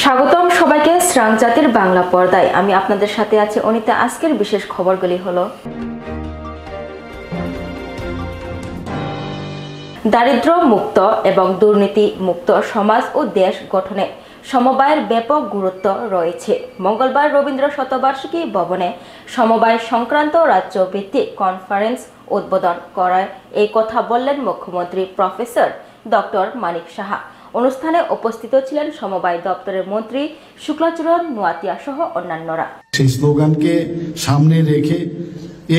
স্বাগতম সবাইকে শ্রাং জাতির বাংলা পর্দায়। আমি আপনাদের সাথে আছি অনিতা। আজকের বিশেষ খবরগুলি হলো: দারিদ্র মুক্ত এবং দুর্নীতি মুক্ত সমাজ ও দেশ গঠনে সমবায়ের ব্যাপক গুরুত্ব রয়েছে। মঙ্গলবার রবীন্দ্র শতবার্ষিকী ভবনে সমবায় সংক্রান্ত রাজ্য ভিত্তিক কনফারেন্স উদ্বোধন করায় এই কথা বললেন মুখ্যমন্ত্রী প্রফেসর ডক্টর মানিক সাহা। অনুষ্ঠানে উপস্থিত ছিলেন সমবায় দপ্তরের মন্ত্রী শুক্লাচরণ নোয়াতিয়া সহ অন্যান্যরা। সেই স্লোগানকে সামনে রেখে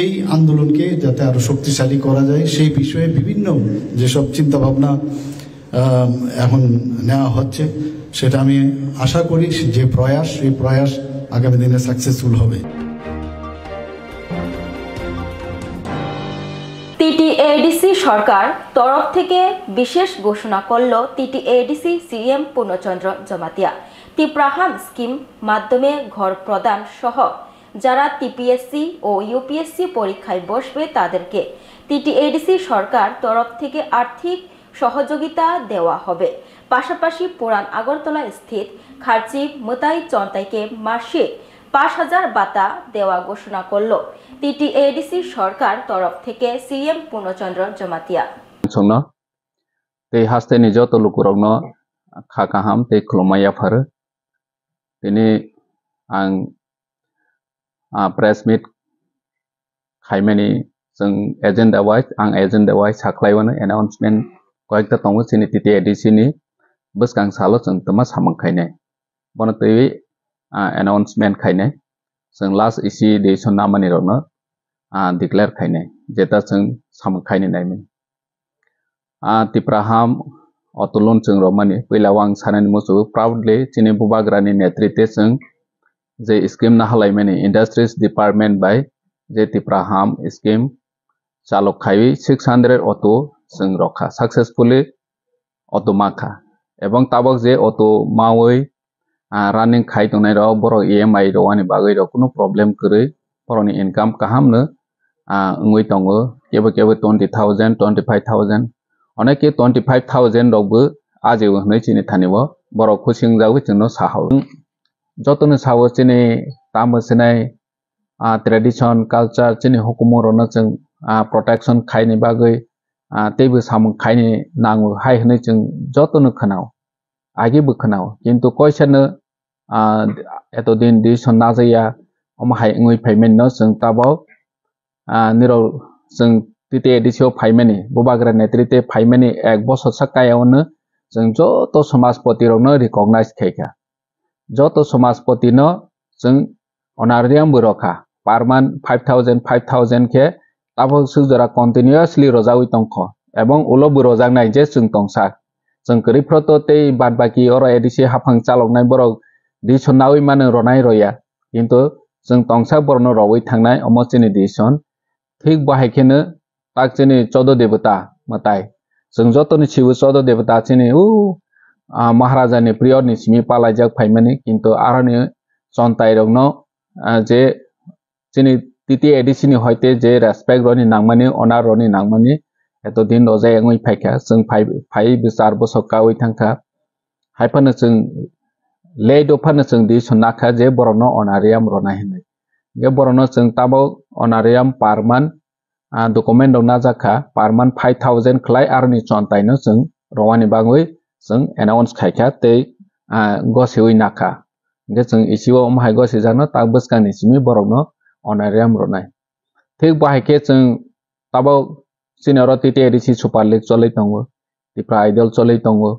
এই আন্দোলনকে যাতে আরো শক্তিশালী করা যায় সেই বিষয়ে বিভিন্ন যেসব চিন্তা ভাবনা এখন নেওয়া হচ্ছে, সেটা আমি আশা করি যে সেই প্রয়াস আগামী দিনে সাকসেসফুল হবে। টিটিএডিসি সরকার তরফ থেকে বিশেষ ঘোষণা করল টিটিএডিসি সিএম পূর্ণচন্দ্র জমাতিয়া। টিপ্রাহাম স্কিম মাধ্যমে ঘর প্রদান সহ যারা টিপিএসসি ও ইউপিএসসি পরীক্ষায় বসবে তাদেরকে টিটিএডিসি সরকার তরফ থেকে আর্থিক সহযোগিতা দেওয়া হবে। পাশাপাশি পুরান আগরতলা স্থিত খার্চি মতাই চন্তাইকে মাসিক ৫,০০০ ভাতা দেওয়া ঘোষণা করল টিটিএডিসি সরকার তরফ থেকে সিএম পূর্ণচন্দ্র জমাতিয়া। হাস্তে নিজ তলুকুরগ্ন খাকাহাম তে খুলমাইয়াফার তিনি आं प्रेस मीट खाइमानी जों एजेंडा वाइज साख्लायवानो एनाउन्समेन्ट कयेकटा दङ जोंनि टिटिएडिसि नि बोसगां सालो जों तमा सामखायनाय बनो तै एनाउन्समेन्ट खायनाय जों लास्ट इसी देशन नामानि रनो डिक्लेयर खायनाय जेता जों सामखायनाय नायमोन तिप्राहाम अतुलन जों रमानि पैलाव आं सानानि मोसौ प्राउडलि जोंनि बुबाग्रानि नेतृत्वे जों जे scheme नाहालायमानि industries department by J तिप्राहाम scheme चालक खाई 600 ऑटो जों रखा सक्सेसफुली ऑटो माखा एवं ताबक जे ऑटो मावै रनिंग खाई तंनाय र बर ईएमआई रवानि बागै र कुनु प्रॉब्लम करै बरनि इनकाम काहामनो ओंगै दङो केबो 20,000 25,000 अनेके 25,000 रबो आजे होनै चिनि थानिबो बर खुसिं जागो जोंनो साहाव जतनो सावो चिनि तामसनाय ट्रेडिशन कल्चर चिनि हुकुमरनो जों प्रोटेक्शन खायनि बागै तेबो साम खायनि नांगो हाय होनै जों जतनो खनाव आगेबो खनाव किन्तु कयसनो एतो दिन दिसन नाजाया अमहाय ओंगै फाइमेन जों ताबाव निराव जों टिटिएडिसियाव फाइमेनि बुबाग्रा नेतृत्वे फाइमेनि एक बছর साकायावनो जों जत समाजपतिरनो रिकगनाइज खायखा जत समाजपति न जों अनारियाम बरखा पर मंथ 5,000 के ताबो सुजरा कंटिन्यूअसलि रजावै तंख एवं उलो बरजांनाय जे जों तंसा जों करिफ्रतो ते बाद बाकी और एडिसि हाफां चालकनाय बर दिसनावै माने रनाय रया किन्तु जों तंसा बरनो रवै थांनाय अमचिनि दिसन ठीक बाहायखेनो ताकचिनि 14 देवता मताय जों जतनि छिबो 14 देवता चिनि महाराजा ने प्रिय निसिमी पालायजाक फाइमानि किन्तु आरनि चन्तायरनो जे चिनि टिटिएडिसि नि हयते जे रेसपेक्ट रनि नांमानि अनार रनि नांमानि एतो दिन रजाय ओंगै फायखा जों 5 बोसोर कावै थांखा हायफानो जों लेदफानो जों दि सनाखा जे बरनो अनारियाम रनाय होनै जे बरनो जों ताबो अनारियाम पर मंथ डकुमेन्ट दंना जाखा पर मंथ 5,000 खलाय आरनि चन्तायनो जों रवानि बागै जों एनाउन्स खायखा ते गसेवै नाखा जे जों इसिव अमहाय गसे जानो ता बसकानि सिमि बरनो अनारियाम रनाय ठीक बाहायके जों ताबो सिनियर टिटिएडिसि सुपार लीग चलै दंगो तिप्रा आइडल चलै दंगो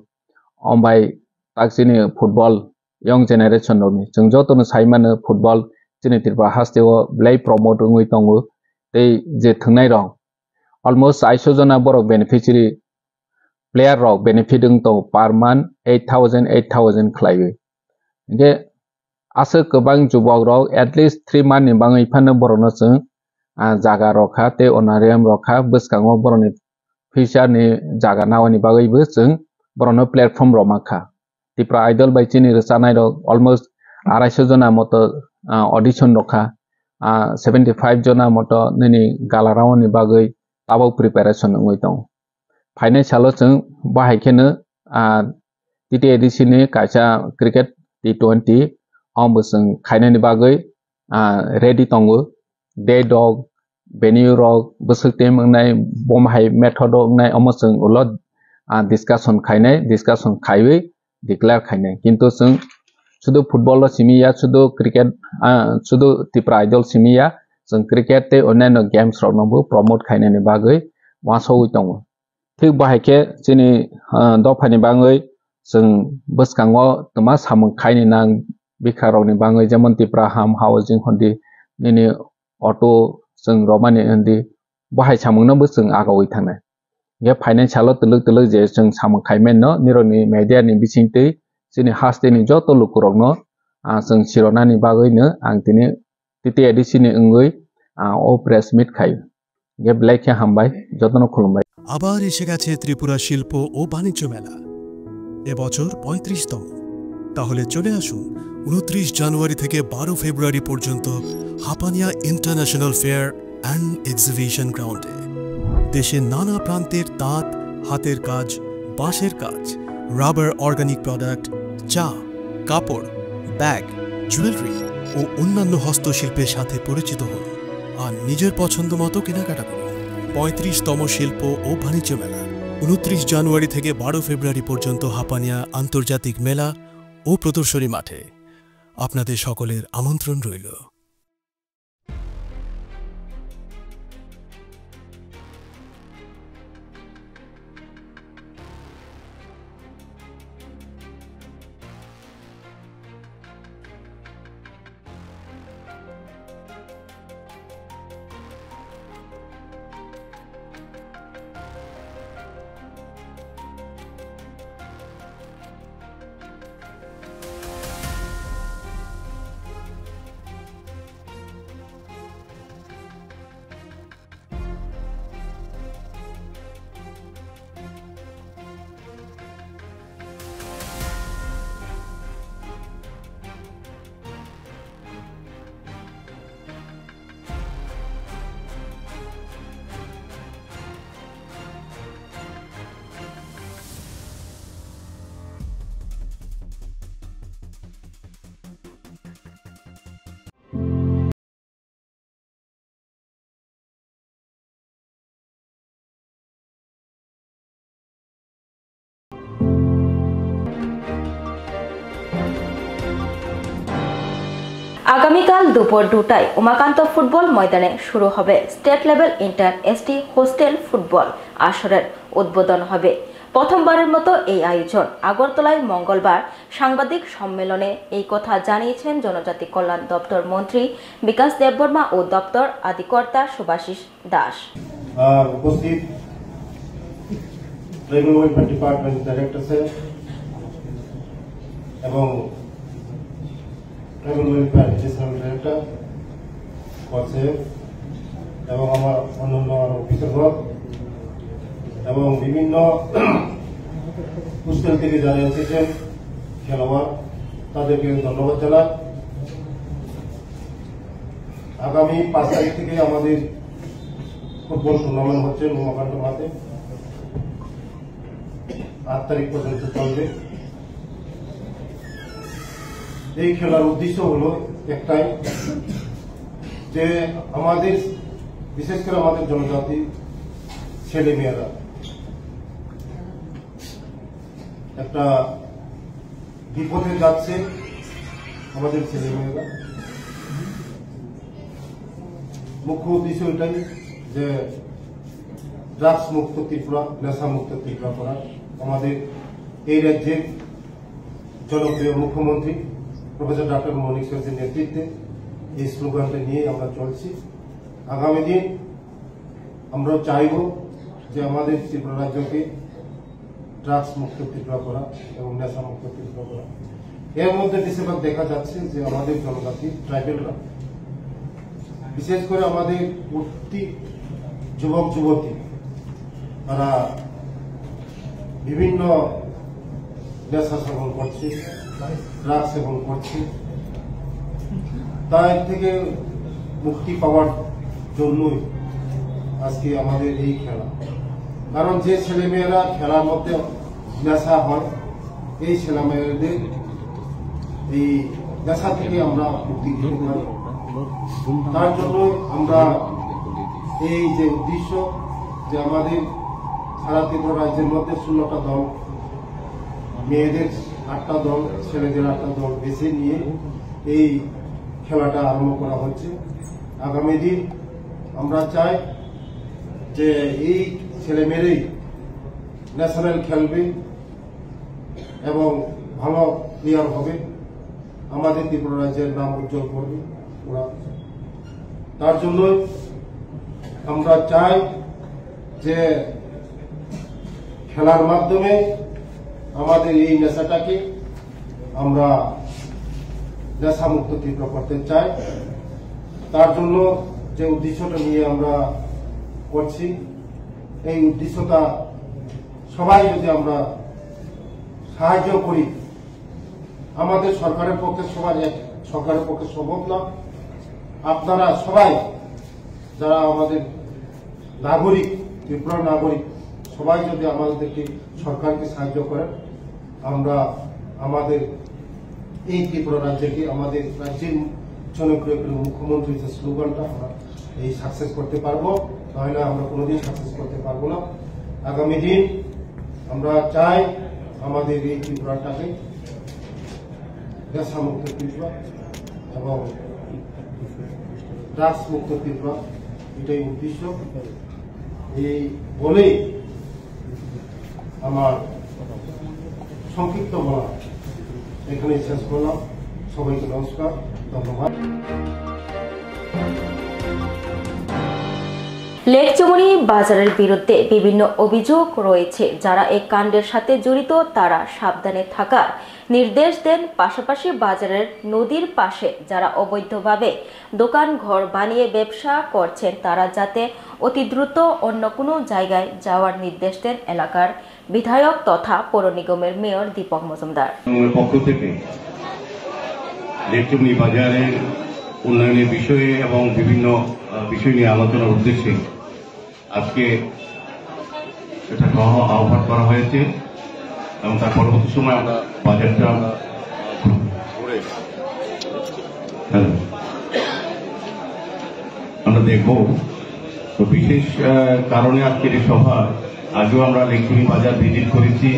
अमबाय ताकसिनि फुटबल यंग जेनारेशन रनि जों जतनो साइमानो फुटबल सिनि तिप्रा हास्तेव ब्लै प्रमोट ओंगै दंगो ते जे थंनाय रं अलमोस्ट 800 जना बर बेनिफिशियरी प्लेयर रॉक बेनिफिटिंग तो पर मंथ 8,000 खलायो जे आसो गोबां जुबक रॉक एटलिस्ट 3 मंथ नि बाङै फानो बरनो जों जागा रखा ते अनारियाम रखा बसकाङो बरनि फिचार नि जागा नावनि बागैबो जों बरनो प्लेटफॉर्म रमाखा तिप्रा आइडल बायचिनि रसानाय रॉक अलमोस्ट 250 जना मत ऑडिशन रखा 75 जना मत ननि गालारावनि बागै ताबो प्रिपारेशन ओंगै दं फाइनान्सियल जों बाहायखेनो टिटिएडिसि नि कायसा क्रिकेट T20 जों खायनायनि बागै रेडि दङ डे डग बेनि उनाव बोसोरते मोननाय बमहाय मेथड होननाय जों उलट डिस्कासन खायबै डिक्लेयार खायनाय किन्तु जों शुद्ध फुटबल सिमिया शुद्ध क्रिकेट शुद्ध तिप्रा आइडल सिमिया जों क्रिकेट ते अन्यान्य गेम्स रावनोबो प्रमोट खायनायनि बागै वासौै दङ थिग बाहायके जोंनि दफानि बागै जों बोसकाङाव तमा सामों खायनि नां बिखारावनि बागै जेमन तिप्रा हाम हाउसिंग हन्दी निनि अटो जों रमानि हन्दी बाहाय सामोंनोबो जों आगावै थांनाय ये फाइनेंशियल तलक जे जों सामों खायमेन न निरनि मेडियानि बिसिंतै जोंनि हास्टेनि जत लुकुरावनो जों सिरनानि बागैनो आं दिनै TTADC नि ओंगै ও প্রেস মিট খাই ये ब्लैक हामबाय যতন খুলুমबाय আবার এসে গেছে ত্রিপুরা শিল্প ও বাণিজ্য মেলা এবছর 35তম তাহলে চলে আসুন 29 জানুয়ারি থেকে 12 ফেব্রুয়ারি পর্যন্ত Hapania international fair and exhibition গ্রাউন্ডে দেশের নানা প্রান্তের তাঁত হাতের কাজ বাঁশের কাজ রাবার অর্গানিক প্রোডাক্ট চা কাপড় ব্যাগ জুয়েলারি ও অন্যান্য হস্তশিল্পের সাথে পরিচিত হন আর নিজের পছন্দ মতো কেনাকাটা করুন 35তম শিল্প ও বাণিজ্য মেলা 29 জানুয়ারি থেকে 12 ফেব্রুয়ারি পর্যন্ত হাপানিয়া আন্তর্জাতিক মেলা ও প্রদর্শনী মাঠে আপনাদের সকলের আমন্ত্রণ রইল আগামীকাল দুপুর 2টায় উমাকান্ত ফুটবল ময়দানে শুরু হবে state level inter ST hostel football আসরের উদ্বোধন হবে প্রথমবারের মতো এই আয়োজন আগরতলায় মঙ্গলবার সাংবাদিক সম্মেলনে এই কথা জানিয়েছেন জনজাতি কল্যাণ দপ্তর মন্ত্রী বিকাশ দেববর্মা ও দপ্তর আধিকর্তা সুভাষিস দাস উপস্থিত tribal welfare department director sir এবং tribal welfare additional director sir এবং আমার অন্যান্য অফিসারগণ এবং বিভিন্ন হোস্টেল থেকে যারা এসেছেন খেলোয়াড় তাদেরকে ধন্যবাদ জানাই আগামী 5 তারিখ থেকে আমাদের ফুটবল টুর্নামেন্ট হচ্ছে উমাকান্ত মাঠে 8 তারিখ পর্যন্ত চলবে এই খেলার উদ্দেশ্য হলো একটাই যে আমাদের বিশেষ করে আমাদের জনজাতি ছেলেমেয়েরা একটা বিপদে যাচ্ছে আমাদের ছেলেমেয়েরা মুখ্য উদ্দেশ্য এটাই যে ড্রাগস মুক্ত ত্রিপুরা নেশা মুক্ত ত্রিপুরা করা আমাদের এই রাজ্যের জনপ্রিয় মুখ্যমন্ত্রী প্রফেসর ডক্টর মনিক সরেনের নেতৃত্বে এই স্লোগানটা নিয়ে আমরা চলছি আগামী দিন আমরা চাইব যে আমাদের ত্রিপুরা রাজ্যকে ড্রাগস মুক্ত ত্রিপুরা করা এবং নেশা মুক্ত ত্রিপুরা করা এর মধ্যে বেশিরভাগ দেখা যাচ্ছে যে আমাদের জনজাতি ট্রাইবেলরা বিশেষ করে আমাদের প্রতি যুবক যুবতী তারা বিভিন্ন নেশা সেবন করছে ড্রাগস সেবন করছে তার থেকে মুক্তি পাওয়ার জন্যই আজকে আমাদের এই খেলা কারণ যে ছেলেমেয়েরা খেলার মধ্যে নেশা হয় এই ছেলেমেয়েদের এই নেশা থেকে আমরা মুক্তি দিতে পারি। তার জন্য আমরা এই যে উদ্দেশ্য যে আমাদের সারা ত্রিপুরা রাজ্যের মধ্যে 16টা দল, মেয়েদের 8টা দল, ছেলেদের 8টা দল বেছে নিয়ে এই খেলাটা আরম্ভ করা হচ্ছে। আগামী দিন আমরা চাই যে এই ছেলেমেয়েরাই ন্যাশনাল খেলবে এবং ভালো প্লেয়ার হবে, আমাদের ত্রিপুরা রাজ্যের নাম উজ্জ্বল করবে ওরা। তার জন্য আমরা চাই যে খেলার মাধ্যমে আমাদের এই নেশাটাকে আমরা নেশামুক্ত ত্রিপুরা করতে চাই। তার জন্য যে উদ্দেশ্যটা নিয়ে আমরা করছি, এই উদ্দেশ্যটা সবাই যদি আমরা সাহায্য করি, আমাদের সরকারের পক্ষে সরকারের পক্ষে সম্ভব না। আপনারা সবাই যারা আমাদের নাগরিক, ত্রিপুরার নাগরিক, সবাই যদি আমাদেরকে সরকারকে সাহায্য করেন, আমরা আমাদের এই ত্রিপুরা রাজ্যকে আমাদের রাজ্যের জনপ্রিয় মুখ্যমন্ত্রী যে স্লোগানটা আমরা এই সাকসেস করতে পারবো, তাহলে আমরা কোনোদিন সাকসেস করতে পারবো না। আগামী দিন আমরা চাই আমাদের এই ত্রিপুরাটাকে নেশামুক্ত ত্রিপুরা এবং ড্রাগস মুক্ত ত্রিপুরা, এটাই উদ্দেশ্য। এই বলেই আমার সংক্ষিপ্ত বলা এখানে শেষ করলাম। সবাইকে নমস্কার, ধন্যবাদ। লেকচুমনি বাজারের বিরুদ্ধে বিভিন্ন অভিযোগ রয়েছে। যারা এই কাণ্ডের সাথে জড়িত তারা সাবধানে থাকার নির্দেশ দেন। পাশাপাশি বাজারের নদীর পাশে যারা অবৈধভাবে দোকান ঘর বানিয়ে ব্যবসা করছেন তারা যাতে অতি দ্রুত অন্য কোনো জায়গায় যাওয়ার নির্দেশ দেন এলাকার বিধায়ক তথা পৌর নিগমের মেয়র দীপক মজুমদার। পক্ষ থেকে লেকচুমনি বাজারের উন্নয়নের বিষয়ে এবং বিভিন্ন বিষয় নিয়ে আলোচনার উদ্দেশ্যে আজকে এটা সহ আহ্বান করা হয়েছে এবং তার পরবর্তী সময় আমরা বাজারটা আমরা দেখব। তো বিশেষ কারণে আজকের এই সভা, আগেও আমরা লেকচুমনি বাজার ভিজিট করেছি,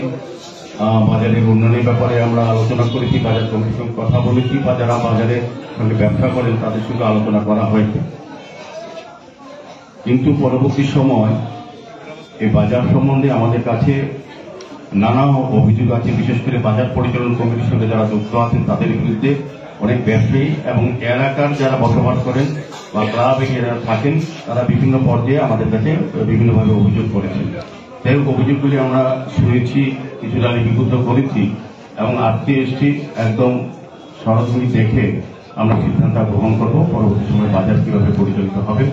বাজারের উন্নয়নের ব্যাপারে আমরা আলোচনা করেছি, বাজার কমিটির সঙ্গে কথা বলেছি, বা যারা বাজারের সঙ্গে ব্যবসা করেন তাদের সঙ্গে আলোচনা করা হয়েছে। কিন্তু পরবর্তী সময় এই বাজার সম্বন্ধে আমাদের কাছে নানা অভিযোগ আছে। বিশেষ করে বাজার পরিচালন কমিটির সঙ্গে যারা যুক্ত আছেন তাদের বিরুদ্ধে অনেক ব্যবসায়ী এবং এলাকার যারা বসবাস করেন বা ক্লাবে যারা থাকেন তারা বিভিন্ন পর্যায়ে আমাদের কাছে বিভিন্নভাবে অভিযোগ করেছেন। সেই অভিযোগগুলি আমরা শুনেছি, কিছুটা লিপিবদ্ধ করেছি এবং আজকে এসছি একদম সরাসরি দেখে আমরা সিদ্ধান্ত গ্রহণ করব পরবর্তী সময় বাজার কিভাবে পরিচালিত হবে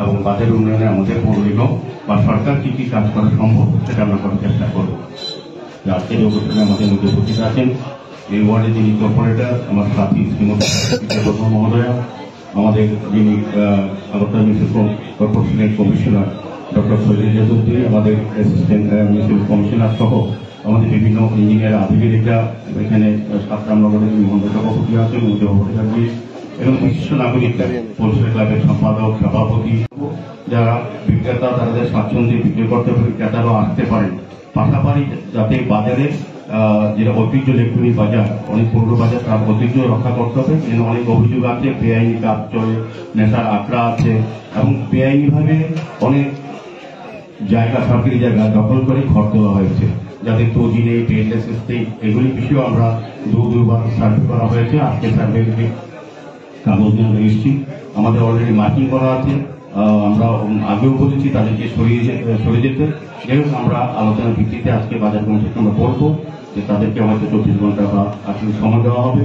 এবং বাজার উন্নয়নে আমাদের পৌর নিগম বা সরকার কি কি কাজ করা সম্ভব সেটা আমরা করার চেষ্টা করব। আজকের অনুষ্ঠানে আমাদের মধ্যে উপস্থিত আছেন এই ওয়ার্ডের যিনি কর্পোরেটর আমার সাথী শ্রীমতী মহোদয়া, আমাদের যিনি আগরতলা মিউনিসিপাল কর্পোরেশনের কমিশনার ডক্টর সৈয়দ চৌধুরী, আমাদের অ্যাসিস্ট্যান্ট মিউনিসিপাল কমিশনার সহ আমাদের বিভিন্ন ইঞ্জিনিয়ার আধিকারিকরা এখানে সাতরামনগরের মহন্ত সভাপতি আছেন, মধ্যে সভাপতি থাকবে এবং বিশিষ্ট নাগরিকরা, পরিষদ ক্লাবের সম্পাদক, সভাপতি, যারা বিক্রেতা তাদের স্বাচ্ছন্দ্যে বিক্রি করতে পারে, ক্রেতারাও আসতে পারেন। পাশাপাশি যাতে বাজারে যেটা ঐতিহ্য লেকচুমনি বাজার, অনেক পুরনো বাজার, তার ঐতিহ্য রক্ষা করতে হবে। এখানে অনেক অভিযোগ আছে, বেআইনি কাজ চলে, নেশার আখড়া আছে এবং বেআইনিভাবে অনেক জায়গা, সরকারি জায়গা দখল করে ঘর দেওয়া হয়েছে, যাদের তৈরি নেই, ট্রেড লাইসেন্স নেই। এগুলি বিষয়েও আমরা দুবার সার্ভে করা হয়েছে। আজকে সার্ভে কাগজ নিয়ে আমরা এসেছি, আমাদের অলরেডি মার্কিং করা আছে। আমরা আগেও বলেছি তাদেরকে সরে যেতে। যাই হোক, আমরা আলোচনার ভিত্তিতে আজকে বাজার কমিটিকে আমরা বলবো যে তাদেরকে হয়তো 24 ঘন্টা বা 8 সময় দেওয়া হবে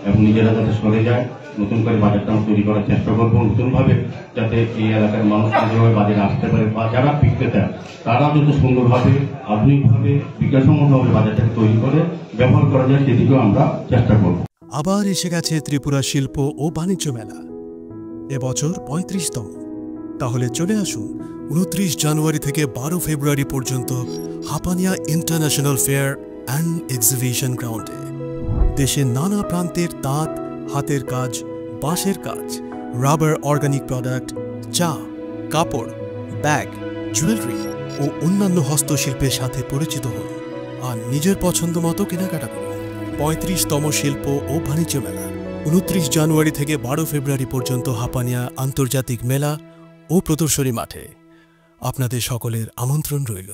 এবং নিজেরা যাতে সরে যায়, নতুন করে বাজারটা তৈরি করার চেষ্টা করবো নতুনভাবে, যাতে এই এলাকার মানুষ সুন্দরভাবে বাজারে আসতে পারে বা যারা বিক্রেতা তারা যত সুন্দরভাবে, আধুনিকভাবে, বিজ্ঞানসম্মতভাবে বাজারটাকে তৈরি করে ব্যবহার করা যায় সেদিকেও আমরা চেষ্টা করব। আবার এসে গেছে ত্রিপুরা শিল্প ও বাণিজ্য মেলা, এবছর 35তম। তাহলে চলে আসুন 29 জানুয়ারি থেকে 12 ফেব্রুয়ারি পর্যন্ত Hapania international fair and exhibition গ্রাউন্ডে। দেশের নানা প্রান্তের তাঁত, হাতের কাজ, বাঁশের কাজ, রাবার অর্গানিক প্রোডাক্ট, চা, কাপড়, ব্যাগ, জুয়েলারি ও অন্যান্য হস্তশিল্পের সাথে পরিচিত হন আর নিজের পছন্দ মতো কেনাকাটা করুন। 35তম শিল্প ও বাণিজ্য মেলা 29 জানুয়ারি থেকে 12 ফেব্রুয়ারি পর্যন্ত হাপানিয়া আন্তর্জাতিক মেলা ও প্রদর্শনী মাঠে। আপনাদের সকলের আমন্ত্রণ রইল।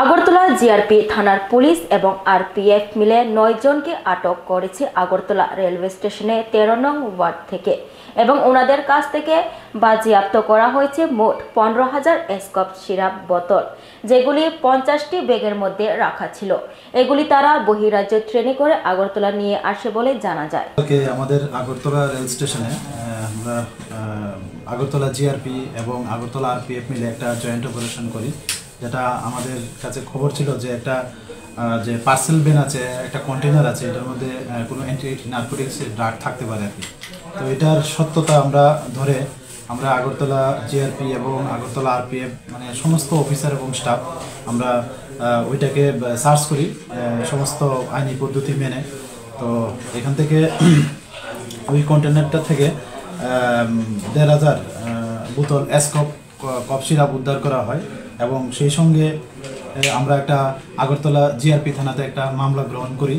আগরতলা জিআরপি থানার পুলিশ এবং আরপিএফ মিলে 9 জনকে আটক করেছে আগরতলা রেলওয়ে স্টেশনে 13 নং ওয়ার্ড থেকে এবং ওনাদের কাছ থেকে বাজেয়াপ্ত করা হয়েছে মোট 15,000 স্কপ সিরাপ বোতল, যেগুলি 50টি ব্যাগের মধ্যে রাখা ছিল। এগুলি তারা বহিরাজ্য ট্রেনে করে আগরতলা নিয়ে আসে বলে জানা যায়। আমাদের আগরতলা রেল স্টেশনে আমরা আগরতলা জিআরপি এবং আগরতলা আরপিএফ মিলে একটা জয়েন্ট অপারেশন করি, যেটা আমাদের কাছে খবর ছিল যে একটা যে পার্সেল ভ্যান আছে, একটা কন্টেনার আছে, এটার মধ্যে কোনো অ্যান্টি নার্কোটিক্সের ড্রাগ থাকতে পারে আর কি। তো এটার সত্যতা আমরা ধরে আমরা আগরতলা জিআরপি এবং আগরতলা আরপিএফ মানে সমস্ত অফিসার এবং স্টাফ আমরা ওইটাকে সার্চ করি সমস্ত আইনি পদ্ধতি মেনে। তো এখান থেকে ওই কন্টেনারটা থেকে 1,500 বোতল কফ সিরাপ উদ্ধার করা হয় এবং সেই সঙ্গে আমরা একটা আগরতলা জিআরপি থানাতে একটা মামলা গ্রহণ করি।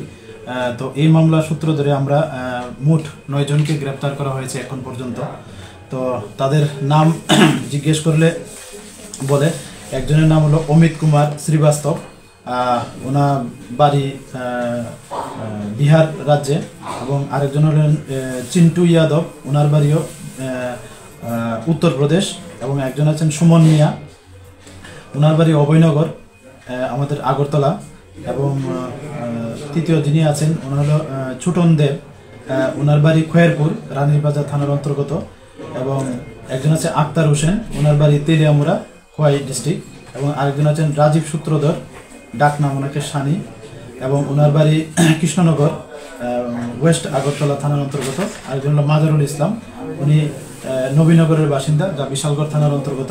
তো এই মামলা সূত্র ধরে আমরা মোট 9 জনকে গ্রেপ্তার করা হয়েছে এখন পর্যন্ত। তো তাদের নাম জিজ্ঞেস করলে বলে একজনের নাম হলো অমিত কুমার শ্রীবাস্তব, ওনার বাড়ি বিহার রাজ্যে, এবং আরেকজন হলেন চিন্টু যাদব, ওনার বাড়িও উত্তরপ্রদেশ, এবং একজন আছেন সুমন মিয়া, ওনার বাড়ি অভয়নগর আমাদের আগরতলা, এবং তৃতীয় যিনি আছেন ওনার হলো ছুটন দেব, ওনার বাড়ি খয়েরপুর রানীরবাজার থানার অন্তর্গত, এবং একজন আছে আক্তার হোসেন, ওনার বাড়ি তেলিয়ামুড়া খোয়াই ডিস্ট্রিক্ট, এবং আরেকজন আছেন রাজীব সূত্রধর, ডাক নাম ওনাকে সানি, এবং ওনার বাড়ি কৃষ্ণনগর ওয়েস্ট আগরতলা থানার অন্তর্গত। আরেকজন হলো মাজারুল ইসলাম, উনি নবীনগরের বাসিন্দা, যা বিশালগড় থানার অন্তর্গত,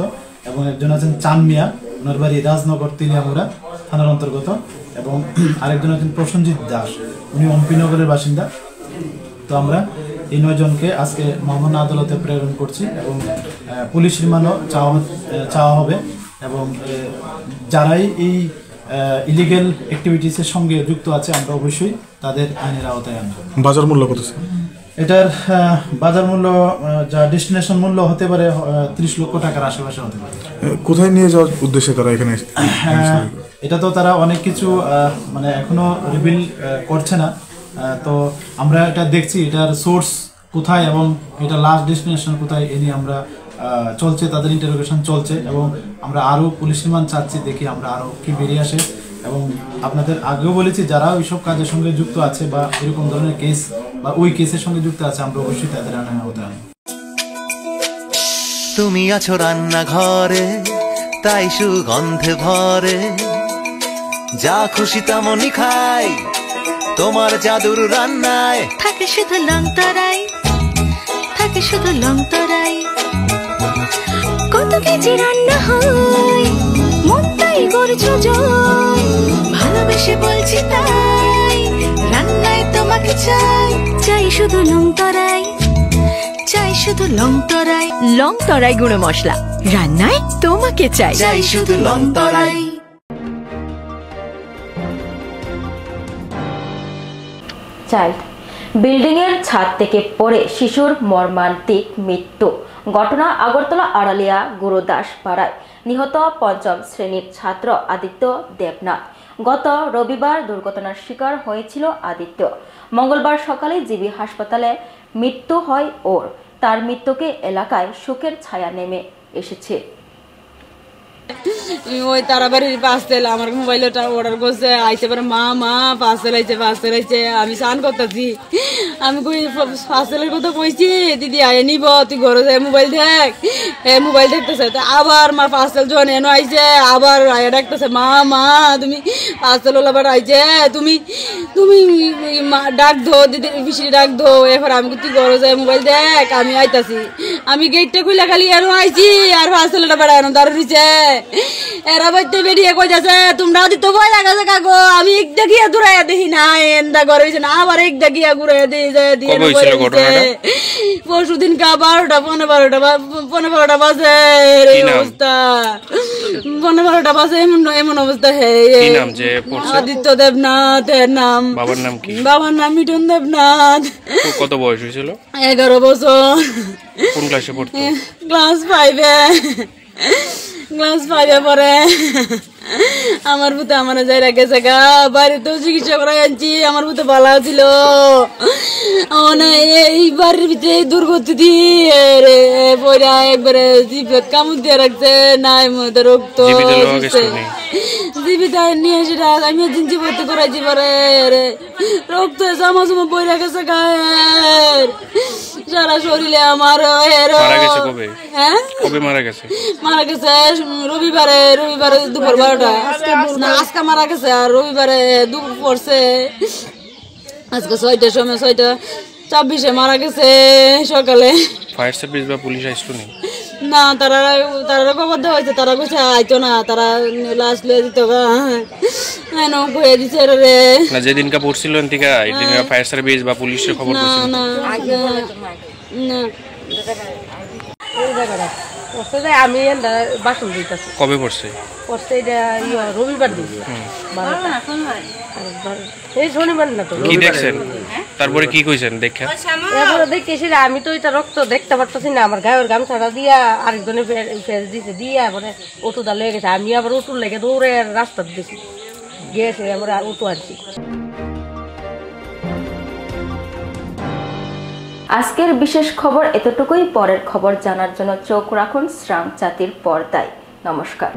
এবং একজন আছেন চান মিয়া, ওনার বাড়ি রাজনগর তেলিয়ামুড়া থানার অন্তর্গত, এবং আরেকজন আছেন প্রসেনজিৎ দাস, উনি অম্পিনগরের বাসিন্দা। তো আমরা এই 9 জনকে আজকে মামলা আদালতে প্রেরণ করছি এবং পুলিশ রিমান্ডও চাওয়া হবে, এবং যারাই এই ইলিগেল অ্যাক্টিভিটিসের সঙ্গে যুক্ত আছে আমরা অবশ্যই তাদের আইনের আওতায় আনব। বাজার মূল্য কত? এটার বাজার মূল্য যা ডেস্টিনেশন মূল্য হতে পারে 30 লক্ষ টাকার আশেপাশে হতে পারে। কোথায় নিয়ে যাওয়ার উদ্দেশ্যে তারা এখানে? এটা তো তারা অনেক কিছু মানে এখনো রিভিল করছে না। তো আমরা এটা দেখছি এটার সোর্স কোথায় এবং এটা লাস্ট ডেস্টিনেশন কোথায়, এ নিয়ে আমরা চলছে, তাদের ইন্টারোগেশন চলছে, এবং আমরা আরও পুলিশ রিমান্ড চাচ্ছি, দেখি আমরা আরও কি বেরিয়ে আসে। এবং আপনাদের আগেও বলেছি যারা ওইসব কাজের সঙ্গে যুক্ত আছে বা এরকম ধরনের কেস বা ওই কেসের সঙ্গে যুক্ত আছে আমরা অবশ্যই তাদের আইনের আওতায় আনব। তুমি আছো রান্নাঘরে, তাই সুগন্ধে ভরে, যা খুশি তেমনই খাই, তোমার জাদুর রান্নায় থাকে শুধু লংতরাই, থাকে শুধু লংতরাই। কত কেজি রান্না হয়, মন তাই করছো জয়, ভালোবেসে বলছি তাই, রান্নায় তোমাকে চাই। চাই শুধু লং তরাই, চাই শুধু লং তরাই। লং তরাই গুঁড়ো মশলা, রান্নায় তোমাকে চাই। চাই শুধু লং তরাই। চাইল্ড বিল্ডিং এর ছাদ থেকে পড়ে শিশুর মর্মান্তিক মৃত্যু ঘটনা আগরতলা আড়ালিয়া গুরুদাস পাড়ায় নিহত পঞ্চম শ্রেণীর ছাত্র আদিত্য দেবনাথ। গত রবিবার দুর্ঘটনার শিকার হয়েছিল আদিত্য। মঙ্গলবার সকালে জিবি হাসপাতালে মৃত্যু হয় ওর। তার মৃত্যুকে এলাকায় শোকের ছায়া নেমে এসেছে। ওই তারাবাড়ির পার্সেল আমার মোবাইলটা অর্ডার করছে, আইতে পারে মা মা পার্সেল আইছে। আমি স্নান করতেছি, আমি কই পার্সেলের কথা কইছি, দিদি আয় নিব, তুই ঘরে যাই মোবাইল দেখ। মোবাইল দেখতেছে, আবার আমার পার্সেল যখন এনো আইছে, আবার আয়া ডাকতেছে মা মা তুমি পার্সেল ওলাবার আইছে, তুমি তুমি ডাক দো দিদি, পিসি ডাক দো। এরপর আমি তুই ঘরে যাই মোবাইল দেখ, আমি আইতাছি। আমি গেটটা খুলে খালি এনো আইছি, আর পার্সেলটা বেড়া এনো দাঁড় দিছে। এরা বাইতে বেরিয়ে কই যাচ্ছে তোমরা দিতে ভয় লাগাছে কাকো। আমি একটা গিয়া দূরাইয়া দেখি না এন্দা ঘরে হয়েছে না, আবার একটা গিয়া ঘুরাইয়া দিয়ে যায় দিয়ে পরশুদিন কা 12টা 12:15 বাজে অবস্থা, 12:15 বাজে এমন অবস্থা। আদিত্য দেবনাথ এর নাম। বাবার নাম মিঠুন দেবনাথ। কত বয়স হয়েছিল? 11 বছর। কোন ক্লাসে পড়তো? ক্লাস 5-এ। ক্লাস 5-এ পড়ে। আমার ভূতে আমার যাই রাখেছে গা, বাড়িতেও চিকিৎসা করাই আনছি, আমার ভূতে ভালো ছিল। এই বাড়ির ভিতরে দুর্গতি দিয়ে পড়া একবারে জিভে কামড় দিয়ে রাখছে, নাই মধ্যে রক্ত জীবিত নিয়ে সেটা আমি জিঞ্জি ভর্তি করাইছি পারে রক্ত জামা জমা বই রাখেছে গায়ের সারা শরীরে আমার। মারা গেছে রবিবারে দুপুর 12টা। আজকে মারা গেছে, আর রবিবারে দুপুর পড়ছে। আজকে 6টার সময় 6:26 মারা গেছে সকালে। ফায়ার সার্ভিস বা পুলিশ আসলো না, তারা খবর দেওয়া হয়েছে, তারা কইছে আইতো না, তারা লাশ লয়ে দিত দিছে রে না। যেদিনকা পড়ছিল ফায়ার সার্ভিস বা পুলিশের খবর না। আমি বাসন দিতেছি। কবে পড়ছে? রবিবার দিন, এই শনিবার না তো। কি দেখছেন? তারপরে কি কইছেন দেখা? এরপরে দেখতেছি আমি তো এটা রক্ত দেখতে পারতেছি না, আমার গায়ের গামছাটা দিয়া আরেকজনে ফেস দিছে, দিয়া পরে অটোটা লেগে গেছে। আমি আবার অটো লেগে দৌড়ে রাস্তা দিয়েছি, গিয়েছে আবার অটো আনছি। আজকের বিশেষ খবর এতটুকুই। পরের খবর জানার জন্য চোখ রাখুন শ্রাম জাতির পর্দায়। নমস্কার।